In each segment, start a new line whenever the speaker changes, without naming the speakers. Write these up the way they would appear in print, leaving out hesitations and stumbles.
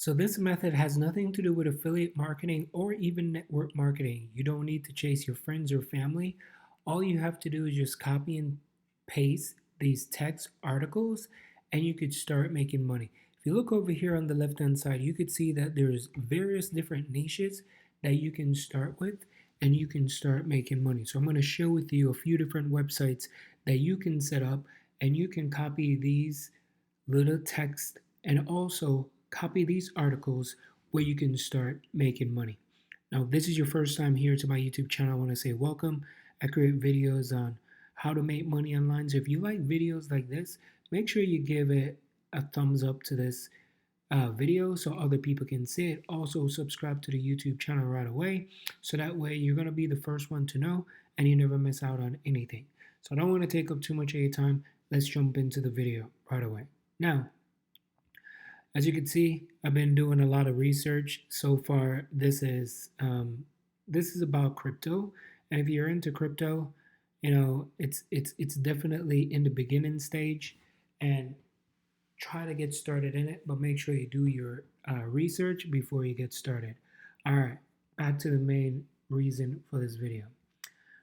So this method has nothing to do with affiliate marketing or even network marketing. You don't need to chase your friends or family. All you have to do is just copy and paste these text articles and you could start making money. If you look over here on the left hand side, you could see that there's various different niches that you can start with and you can start making money. So I'm going to share with you a few different websites that you can set up and you can copy these little text and also copy these articles where you can start making money. Now, if this is your first time here to my YouTube channel, I want to say welcome. I create videos on how to make money online. So if you like videos like this, make sure you give it a thumbs up to this video so other people can see it. Also, subscribe to the YouTube channel right away so that way you're going to be the first one to know and you never miss out on anything. So I don't want to take up too much of your time. Let's jump into the video right away. Now, as you can see, I've been doing a lot of research so far. This is about crypto, and if you're into crypto, it's definitely in the beginning stage, and try to get started in it, but make sure you do your research before you get started. All right, back to the main reason for this video.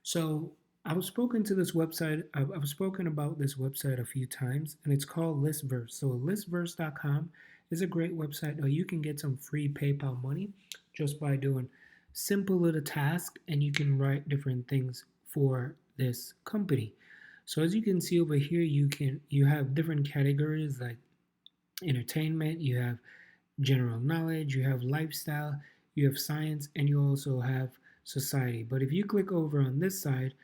So I've spoken to this website. I've spoken about this website a few times, and it's called Listverse. So listverse.com is a great website where you can get some free PayPal money just by doing simple little tasks, and you can write different things for this company. So as you can see over here, you have different categories like entertainment, you have general knowledge, you have lifestyle, you have science, and you also have society. But if you click over on this side,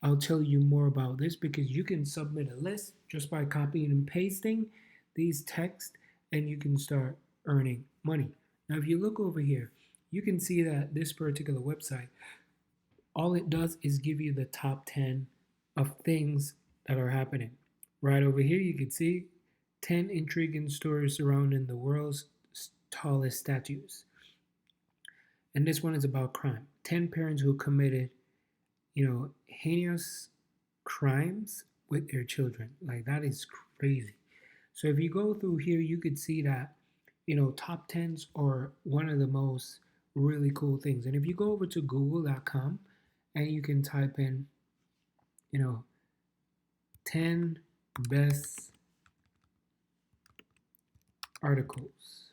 I'll tell you more about this because you can submit a list just by copying and pasting these texts and you can start earning money. Now, if you look over here, you can see that this particular website, all it does is give you the top 10 of things that are happening. Right over here, you can see 10 intriguing stories surrounding the world's tallest statues. And this one is about crime. 10 parents who committed, heinous crimes with their children. Like, that is crazy. So if you go through here, you could see that, top 10s are one of the most really cool things. And if you go over to google.com and you can type in, 10 best articles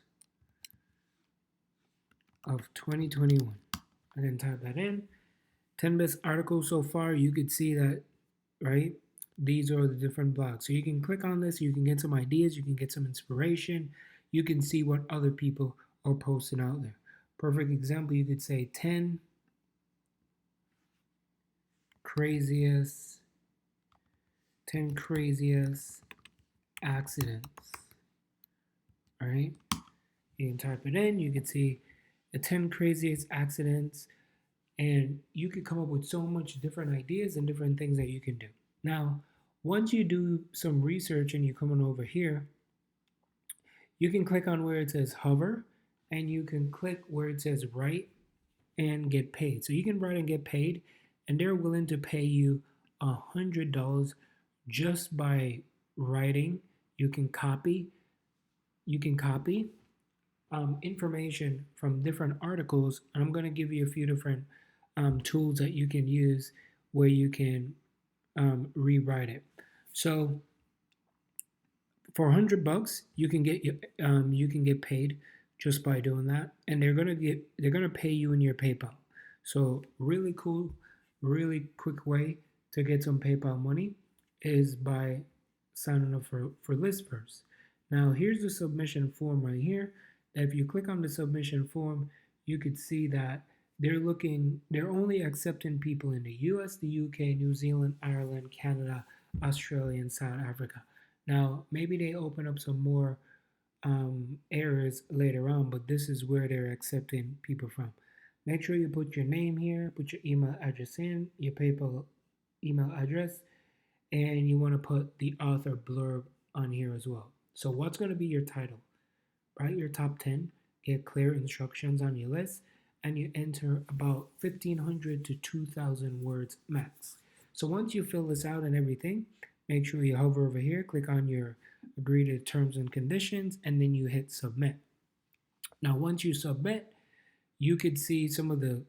of 2021, and then type that in. 10 best articles so far, you could see that, right? These are the different blogs. So you can click on this, you can get some ideas, you can get some inspiration, you can see what other people are posting out there. Perfect example, you could say 10 craziest accidents. All right, you can type it in, you can see the 10 craziest accidents, and you could come up with so much different ideas and different things that you can do. Now, once you do some research and you come on over here, you can click on where it says hover, and you can click where it says write and get paid. So you can write and get paid, and they're willing to pay you $100 just by writing. You can copy information from different articles, and I'm going to give you a few different tools that you can use where you can rewrite it. So for $100, you can get paid just by doing that, and they're gonna pay you in your PayPal. So really cool, really quick way to get some PayPal money is by signing up for Listverse. Now here's the submission form right here. If you click on the submission form, you could see that they're only accepting people in the US, the UK, New Zealand, Ireland, Canada, Australia, and South Africa. Now, maybe they open up some more areas later on, but this is where they're accepting people from. Make sure you put your name here, put your email address in, your PayPal email address, and you want to put the author blurb on here as well. So what's going to be your title? Write your top 10, get clear instructions on your list, and you enter about 1,500 to 2,000 words max. So once you fill this out and everything, make sure you hover over here, click on your agree to terms and conditions, and then you hit submit. Now, once you submit, you could see some of the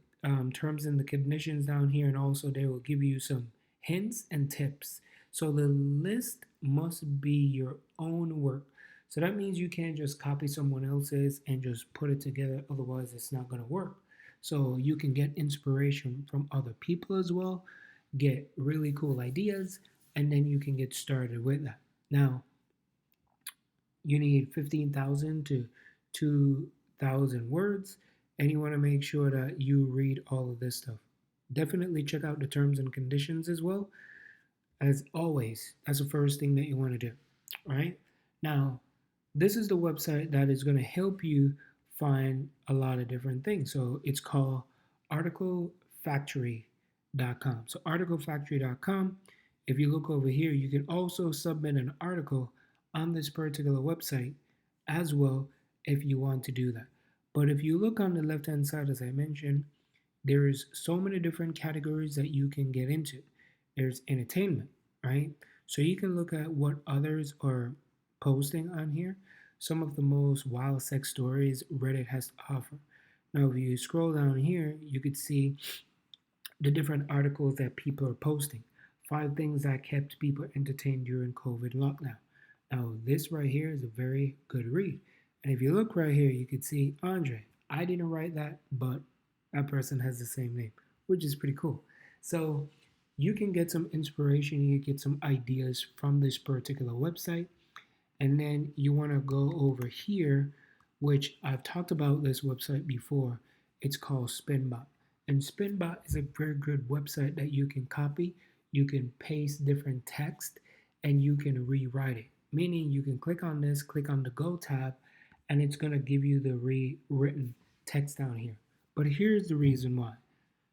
terms and the conditions down here, and also they will give you some hints and tips. So the list must be your own work. So that means you can't just copy someone else's and just put it together, otherwise, it's not going to work. So you can get inspiration from other people as well, get really cool ideas, and then you can get started with that. Now, you need 15,000 to 2,000 words, and you want to make sure that you read all of this stuff. Definitely check out the terms and conditions as well. As always, that's the first thing that you want to do, right? Now, this is the website that is going to help you find a lot of different things. So it's called articlefactory.com. So articlefactory.com, if you look over here, you can also submit an article on this particular website as well if you want to do that. But if you look on the left hand side, as I mentioned, there's so many different categories that you can get into. There's entertainment, right? So you can look at what others are posting on here. Some of the most wild sex stories Reddit has to offer. Now, if you scroll down here, you could see the different articles that people are posting. 5 things that kept people entertained during COVID lockdown. Now, this right here is a very good read. And if you look right here, you can see Andre. I didn't write that, but that person has the same name, which is pretty cool. So you can get some inspiration, you can get some ideas from this particular website. And then you want to go over here, which I've talked about this website before. It's called Spinbot. And Spinbot is a very good website that you can copy, you can paste different text, and you can rewrite it. Meaning you can click on this, click on the Go tab, and it's going to give you the rewritten text down here. But here's the reason why.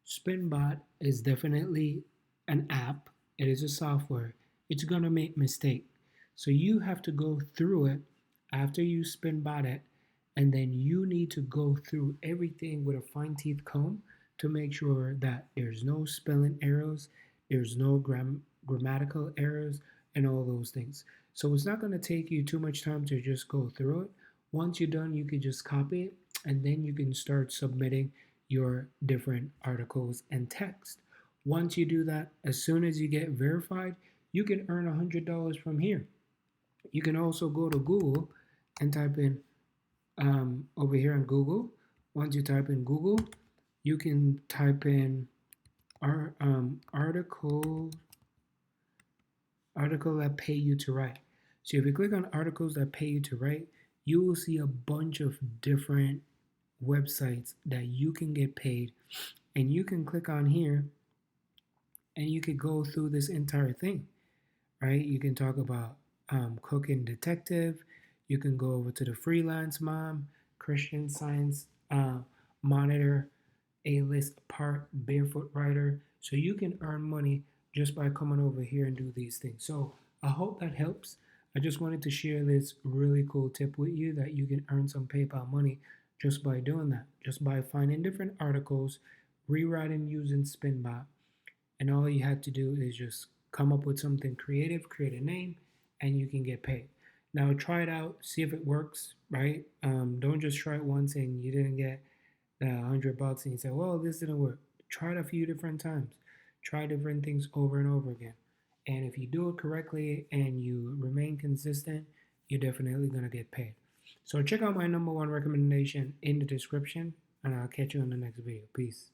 Spinbot is definitely an app. It is a software. It's going to make mistakes. So you have to go through it after you Spinbot it, and then you need to go through everything with a fine teeth comb to make sure that there's no spelling errors, there's no grammatical errors, and all those things. So it's not going to take you too much time to just go through it. Once you're done, you can just copy it, and then you can start submitting your different articles and text. Once you do that, as soon as you get verified, you can earn $100 from here. You can also go to Google and type in over here on Google. Once you type in Google, you can type in article that pay you to write. So if you click on articles that pay you to write, you will see a bunch of different websites that you can get paid, and you can click on here and you could go through this entire thing, right? You can talk about cooking detective. You can go over to the freelance mom, Christian Science monitor, A-list part, barefoot writer. So you can earn money just by coming over here and do these things. So I hope that helps. I just wanted to share this really cool tip with you that you can earn some PayPal money just by doing that, just by finding different articles, rewriting using Spinbot, and all you had to do is just come up with something creative, create a name, and you can get paid. Now try it out, see if it works, right? Don't just try it once and you didn't get the $100 and you say, well, this didn't work. Try it a few different times. Try different things over and over again. And if you do it correctly and you remain consistent, you're definitely going to get paid. So check out my #1 recommendation in the description, and I'll catch you in the next video. Peace.